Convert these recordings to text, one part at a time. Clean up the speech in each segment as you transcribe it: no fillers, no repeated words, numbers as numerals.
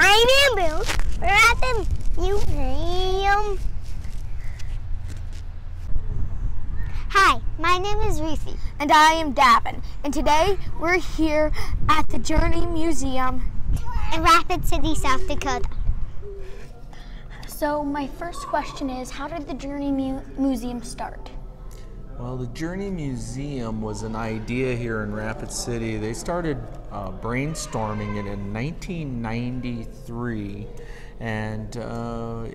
I'm Amber. We're at the museum. Hi, my name is Reese. And I am Davin. And today we're here at the Journey Museum In Rapid City, South Dakota. So my first question is, how did the Journey Museum start? Well, the Journey Museum was an idea here in Rapid City. They started brainstorming it in 1993, and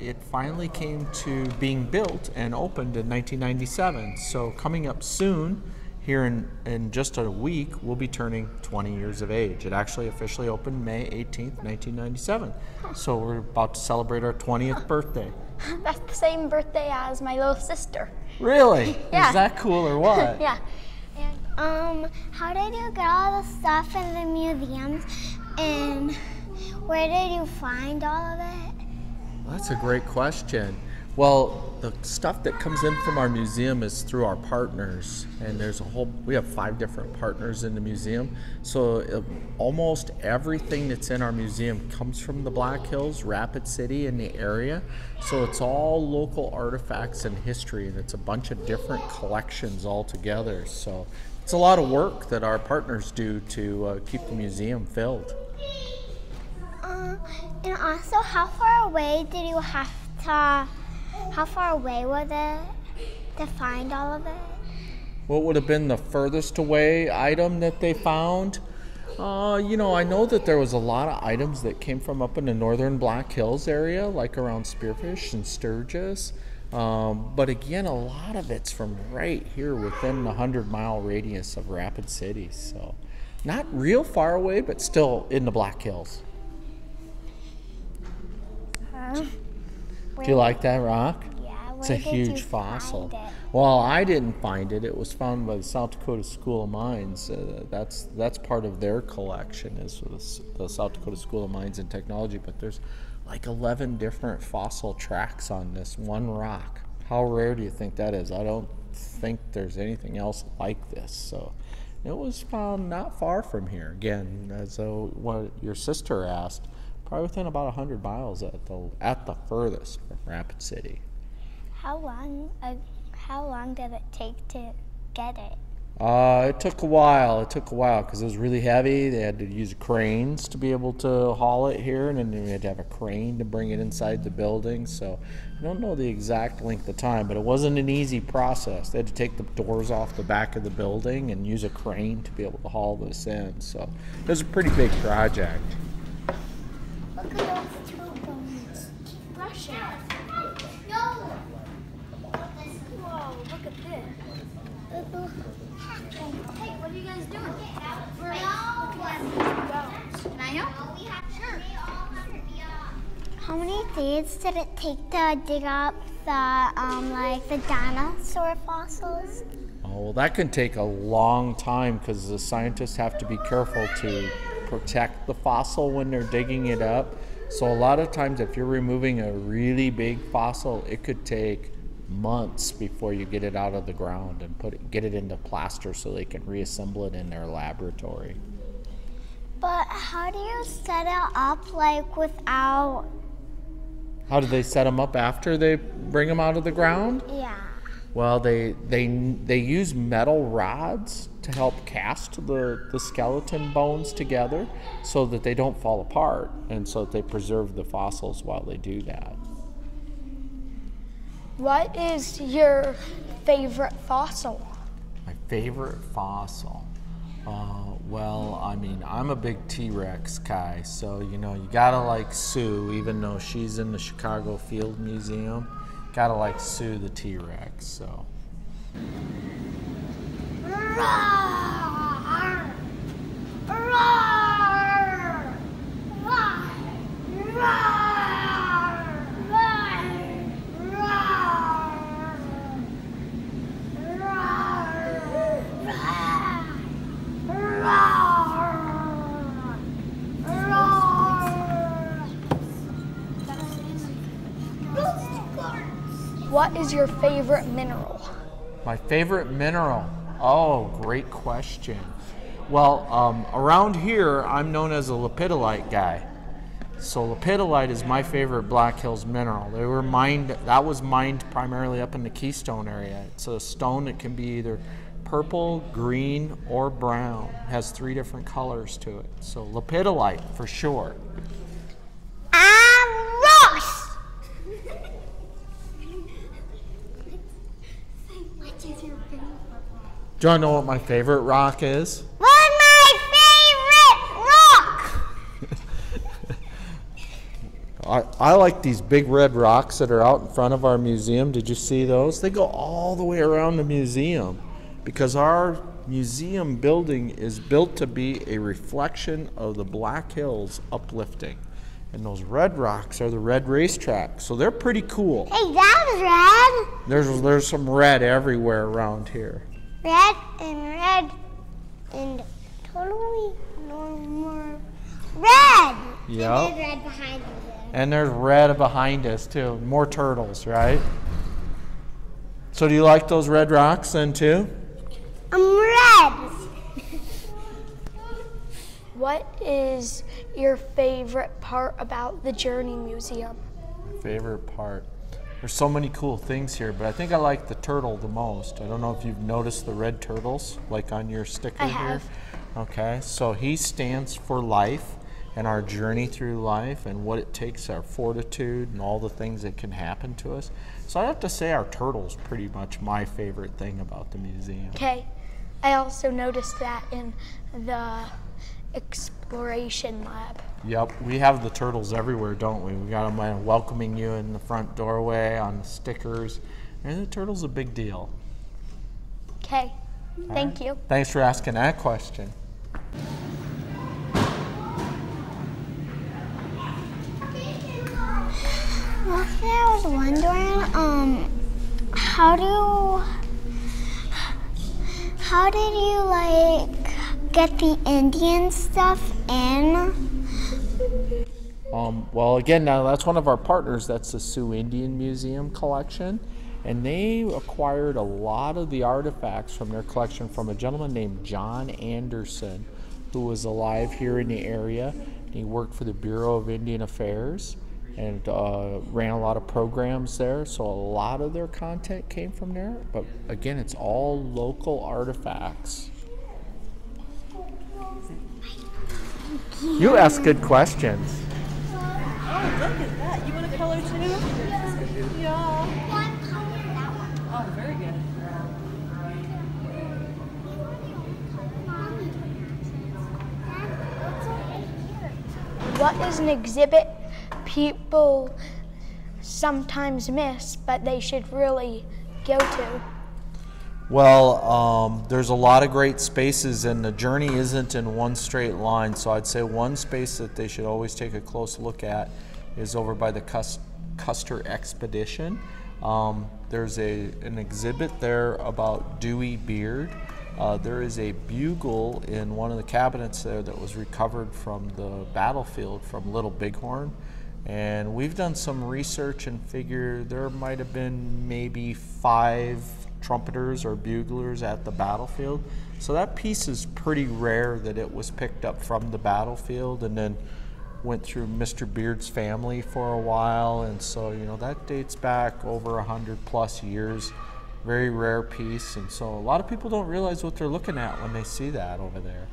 it finally came to being built and opened in 1997. So coming up soon, here in just a week, we'll be turning 20 years of age. It actually officially opened May 18th, 1997. So we're about to celebrate our 20th birthday. That's the same birthday as my little sister. Really? Yeah. Is that cool or what? Yeah. And, how did you get all the stuff in the museums, and where did you find all of it? That's a great question. Well, the stuff that comes in from our museum is through our partners, and we have 5 different partners in the museum. So almost everything that's in our museum comes from the Black Hills, Rapid City, and the area. So it's all local artifacts and history, and it's a bunch of different collections all together. So it's a lot of work that our partners do to keep the museum filled. And also, how far away did you have to? How far away was it to find all of it? What would have been the furthest away item that they found? I know that there was a lot of items that came from up in the northern Black Hills area, like around Spearfish and Sturgis. But again, a lot of it's from right here within the 100-mile radius of Rapid City. So not real far away, but still in the Black Hills. Do you like that rock? Yeah, It's a huge fossil. Well, I didn't find it. It was found by the South Dakota School of Mines. That's part of their collection, is the South Dakota School of Mines and Technology. But there's like 11 different fossil tracks on this one rock. How rare do you think that is? I don't think there's anything else like this. So it was found not far from here. Again, as what your sister asked, probably within about 100 miles at the furthest from Rapid City. How long did it take to get it? It took a while. Because it was really heavy. They had to use cranes to be able to haul it here, and then we had to have a crane to bring it inside the building. So I don't know the exact length of time, but it wasn't an easy process. They had to take the doors off the back of the building and use a crane to be able to haul this in. So it was a pretty big project. Look at those 2 bones. Russian. No! Whoa, look at this. Hey, what are you guys doing? We're Can I help? Sure. How many days did it take to dig up the dinosaur fossils? Oh, well, that can take a long time because the scientists have to be careful to protect the fossil when they're digging it up. So a lot of times if you're removing a really big fossil, it could take months before you get it out of the ground and get it into plaster so they can reassemble it in their laboratory. But how do you set it up without... How do they set them up after they bring them out of the ground? Yeah. Well, they use metal rods to help cast the skeleton bones together so that they don't fall apart, and so that they preserve the fossils while they do that. What is your favorite fossil? My favorite fossil? Well, I mean, I'm a big T-Rex guy, so you gotta like Sue, even though she's in the Chicago Field Museum. Gotta like Sue the T-Rex, so. Roar! Roar! Roar! What is your favorite mineral? My favorite mineral? Oh, great question. Well, around here, I'm known as a lepidolite guy. So lepidolite is my favorite Black Hills mineral. That was mined primarily up in the Keystone area. It's a stone that can be either purple, green, or brown. It has 3 different colors to it. So lepidolite for sure. Ross! What is your favorite rock? Do you want to know what my favorite rock is? What's my favorite rock? I like these big red rocks that are out in front of our museum. Did you see those? They go all the way around the museum because our museum building is built to be a reflection of the Black Hills uplifting. And those red rocks are the red racetrack. So they're pretty cool. Hey, that's red. There's some red everywhere around here. Red and totally normal. Red! Yep. And there's red behind you there. And there's red behind us too. More turtles, right? So do you like those red rocks then too? I'm red. What is your favorite part about the Journey Museum? Favorite part? There's so many cool things here, but I think I like the turtle the most. I don't know if you've noticed the red turtles, like on your sticker I here. have. Okay, so he stands for life and our journey through life and what it takes, our fortitude and all the things that can happen to us. So I have to say our turtle's pretty much my favorite thing about the museum. Okay, I also noticed that in the exploration lab. Yep, we have the turtles everywhere, don't we? We got them welcoming you in the front doorway on the stickers. And the turtle's a big deal. Okay, thank you. Thanks for asking that question. One thing I was wondering, how did you like get the Indian stuff in? Well, again, now that's one of our partners. That's the Sioux Indian Museum collection. And they acquired a lot of the artifacts from their collection from a gentleman named John Anderson, who was alive here in the area. He worked for the Bureau of Indian Affairs and ran a lot of programs there. So a lot of their content came from there. But again, it's all local artifacts. You ask good questions. Oh, look at that. You want a color too? Yeah. Oh, very good. What is an exhibit people sometimes miss, but they should really go to? Well, there's a lot of great spaces, and the journey isn't in one straight line. So I'd say one space that they should always take a close look at is over by the Custer Expedition. There's an exhibit there about Dewey Beard. There is a bugle in one of the cabinets there that was recovered from the battlefield from Little Bighorn. And we've done some research and figure there might have been maybe 5 trumpeters or buglers at the battlefield. So that piece is pretty rare that it was picked up from the battlefield and then went through Mr. Beard's family for a while. And so, you know, that dates back over 100+ years. Very rare piece. And so a lot of people don't realize what they're looking at when they see that over there.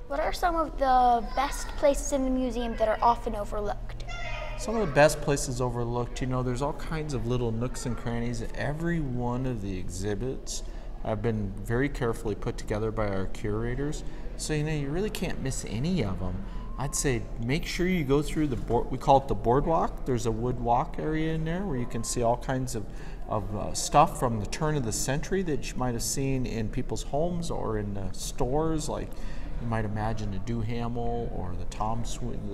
What are some of the best places in the museum that are often overlooked? Some of the best places overlooked, you know, there's all kinds of little nooks and crannies. Every one of the exhibits have been very carefully put together by our curators. So, you know, you really can't miss any of them. I'd say make sure you go through we call it the boardwalk. There's a wood walk area in there where you can see all kinds of stuff from the turn of the century that you might have seen in people's homes or in stores, like you might imagine the Duhamel or the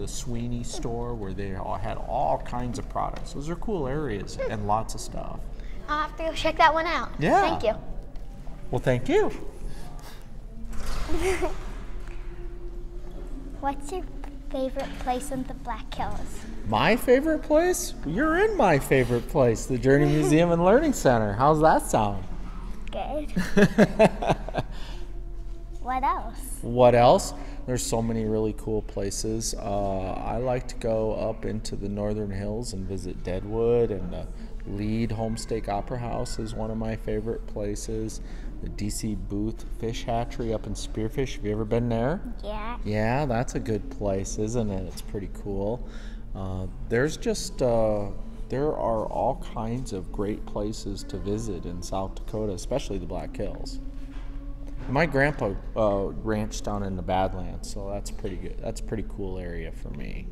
Sweeney store where they all had all kinds of products. Those are cool areas and lots of stuff. I'll have to go check that one out. Yeah. Thank you. Well, thank you. What's your favorite place in the Black Hills? My favorite place? You're in my favorite place, the Journey Museum and Learning Center. How's that sound? Good. What else? What else? There's so many really cool places. I like to go up into the Northern Hills and visit Deadwood, and Lead Homestake Opera House is one of my favorite places. The DC Booth Fish Hatchery up in Spearfish. Have you ever been there? Yeah. Yeah, that's a good place, isn't it? It's pretty cool. There's just there are all kinds of great places to visit in South Dakota, especially the Black Hills. My grandpa ranched down in the Badlands, so that's pretty good. That's a pretty cool area for me.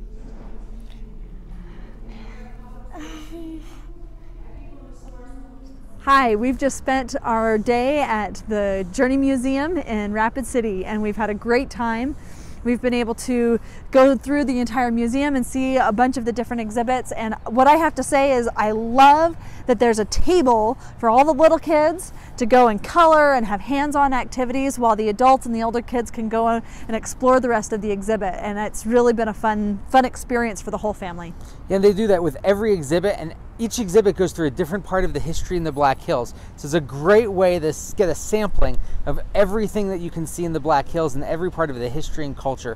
Hi, we've just spent our day at the Journey Museum in Rapid City, and we've had a great time. We've been able to go through the entire museum and see a bunch of the different exhibits, and what I have to say is I love that there's a table for all the little kids to go and color and have hands-on activities while the adults and the older kids can go and explore the rest of the exhibit, and it's really been a fun experience for the whole family. Yeah, and they do that with every exhibit, and each exhibit goes through a different part of the history in the Black Hills. So it's a great way to get a sampling of everything that you can see in the Black Hills and every part of the history and culture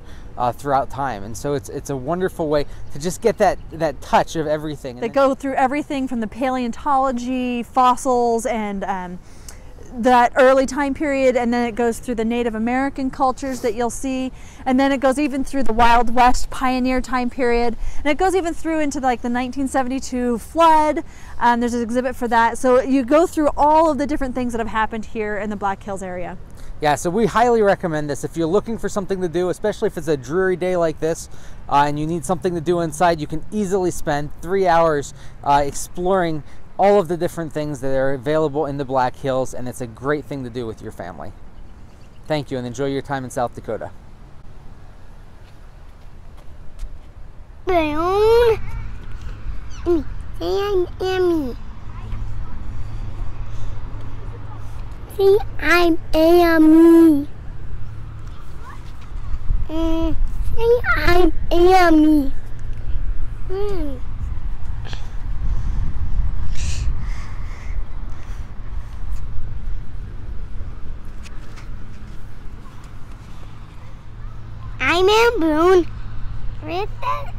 throughout time. And so it's a wonderful way to just get that touch of everything. They go through everything from the paleontology, fossils, and that early time period, and then it goes through the Native American cultures that you'll see, and then it goes even through the Wild West pioneer time period, and it goes even through into like the 1972 flood. There's an exhibit for that. So you go through all of the different things that have happened here in the Black Hills area. Yeah, so we highly recommend this. If you're looking for something to do, especially if it's a dreary day like this, and you need something to do inside, you can easily spend 3 hours exploring all of the different things that are available in the Black Hills, and it's a great thing to do with your family. Thank you, and enjoy your time in South Dakota. Brown. Say I'm Emmy. Say I'm Emmy. Say I'm Emmy. I'm in Boone. With that.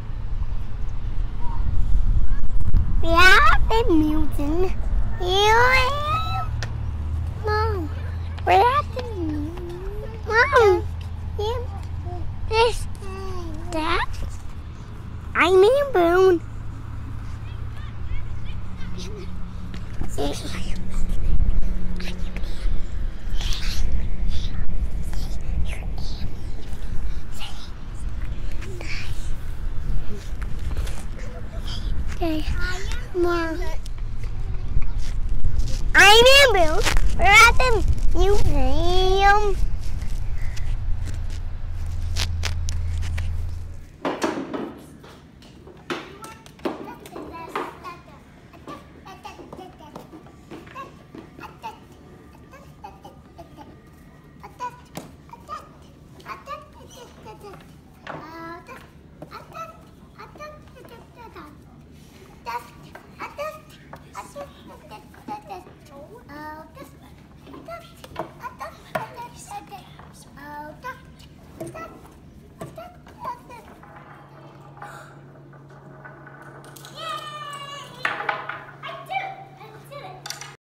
We have the museum. Here I am. Mom, we're at the museum. Mom, this, that. I'm in Boone. Okay, Mom. I'm in Boone. We're at the museum.